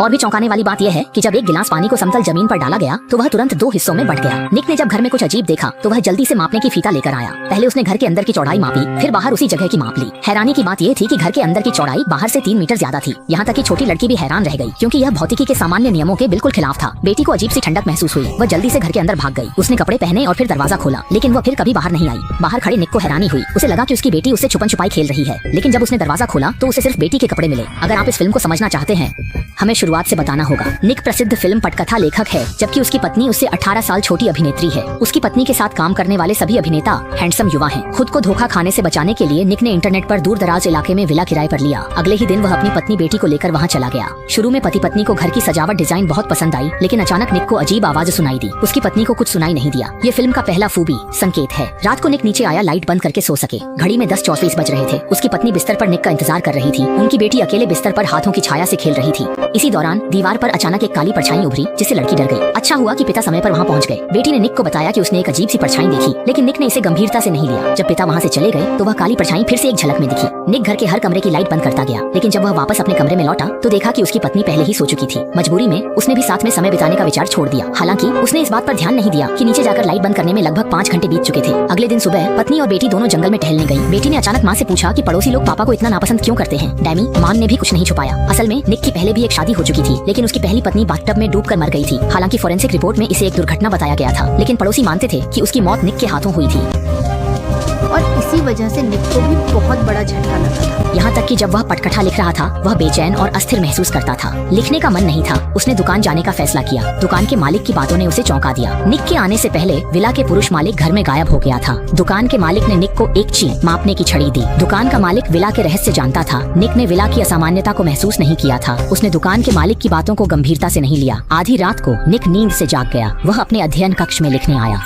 और भी चौंकाने वाली बात यह है कि जब एक गिलास पानी को समतल जमीन पर डाला गया तो वह तुरंत 2 हिस्सों में बंट गया। निक ने जब घर में कुछ अजीब देखा तो वह जल्दी से मापने की फीता लेकर आया। पहले उसने घर के अंदर की चौड़ाई मापी, फिर बाहर उसी जगह की माप ली। हैरानी की बात यह थी कि घर के अंदर की चौड़ाई बाहर से 3 मीटर ज्यादा थी। यहाँ तक कि छोटी लड़की भी हैरान रह गई, क्योंकि यह भौतिकी के सामान्य नियमों के बिल्कुल खिलाफ था। बेटी को अजीब सी ठंडक महसूस हुई। वह जल्दी से घर के अंदर भाग गई। उसने कपड़े पहने और फिर दरवाजा खोला, लेकिन वह फिर कभी बाहर नहीं आई। बाहर खड़े निक को हैरानी हुई। उसे लगा कि उसकी बेटी उससे छुपन छुपाई खेल रही है, लेकिन जब उसने दरवाजा खोला तो उसे सिर्फ बेटी के कपड़े मिले। अगर आप इस फिल्म को समझना चाहते हैं, हमें शुरुआत से बताना होगा। निक प्रसिद्ध फिल्म पटकथा लेखक है, जबकि उसकी पत्नी उससे 18 साल छोटी अभिनेत्री है। उसकी पत्नी के साथ काम करने वाले सभी अभिनेता हैंडसम युवा हैं। खुद को धोखा खाने से बचाने के लिए निक ने इंटरनेट पर दूर दराज इलाके में विला किराए पर लिया। अगले ही दिन वह अपनी पत्नी बेटी को लेकर वहाँ चला गया। शुरू में पति पत्नी को घर की सजावट डिजाइन बहुत पसंद आई, लेकिन अचानक निक को अजीब आवाज सुनाई दी। उसकी पत्नी को कुछ सुनाई नहीं दिया। ये फिल्म का पहला फूबी संकेत है। रात को निक नीचे आया लाइट बंद करके सो सके। घड़ी में 10:34 बज रहे थे। उसकी पत्नी बिस्तर पर निक का इंतजार कर रही थी। उनकी बेटी अकेले बिस्तर पर हाथों की छाया से खेल रही थी। इसी दौरान दीवार पर अचानक एक काली परछाई उभरी, जिससे लड़की डर गई। अच्छा हुआ कि पिता समय पर वहाँ पहुँच गए। बेटी ने निक को बताया कि उसने एक अजीब सी परछाई देखी, लेकिन निक ने इसे गंभीरता से नहीं लिया। जब पिता वहाँ से चले गए तो वह काली परछाई फिर से एक झलक में दिखी। निक घर के हर कमरे की लाइट बंद करता गया, लेकिन जब वह वापस अपने कमरे में लौटा तो देखा कि उसकी पत्नी पहले ही सो चुकी थी। मजबूरी में उसने भी साथ में समय बिताने का विचार छोड़ दिया। हालांकि उसने इस बात पर ध्यान नहीं दिया कि नीचे जाकर लाइट बंद करने में लगभग 5 घंटे बीत चुके थे। अगले दिन सुबह पत्नी और बेटी दोनों जंगल में टहलने गई। बेटी ने अचानक माँ से पूछा कि पड़ोसी लोग पापा को इतना नापसंद क्यों करते हैं। डैमी माँ ने भी कुछ नहीं छुपाया। असल में निक की पहले भी एक शादी हो चुकी थी, लेकिन उसकी पहली पत्नी बाथटब में डूबकर मर गई थी। हालांकि फोरेंसिक रिपोर्ट में इसे एक दुर्घटना बताया गया था, लेकिन पड़ोसी मानते थे कि उसकी मौत निक के हाथों हुई थी। और इसी वजह से निक को भी बहुत बड़ा झटका लगा था। यहाँ तक कि जब वह पटकथा लिख रहा था, वह बेचैन और अस्थिर महसूस करता था। लिखने का मन नहीं था। उसने दुकान जाने का फैसला किया। दुकान के मालिक की बातों ने उसे चौंका दिया। निक के आने से पहले विला के पुरुष मालिक घर में गायब हो गया था। दुकान के मालिक ने निक को एक ची मापने की छड़ी दी। दुकान का मालिक विला के रहस्य जानता था। निक ने विला की असामान्यता को महसूस नहीं किया था। उसने दुकान के मालिक की बातों को गंभीरता से नहीं लिया। आधी रात को निक नींद से जाग गया। वह अपने अध्ययन कक्ष में लिखने आया।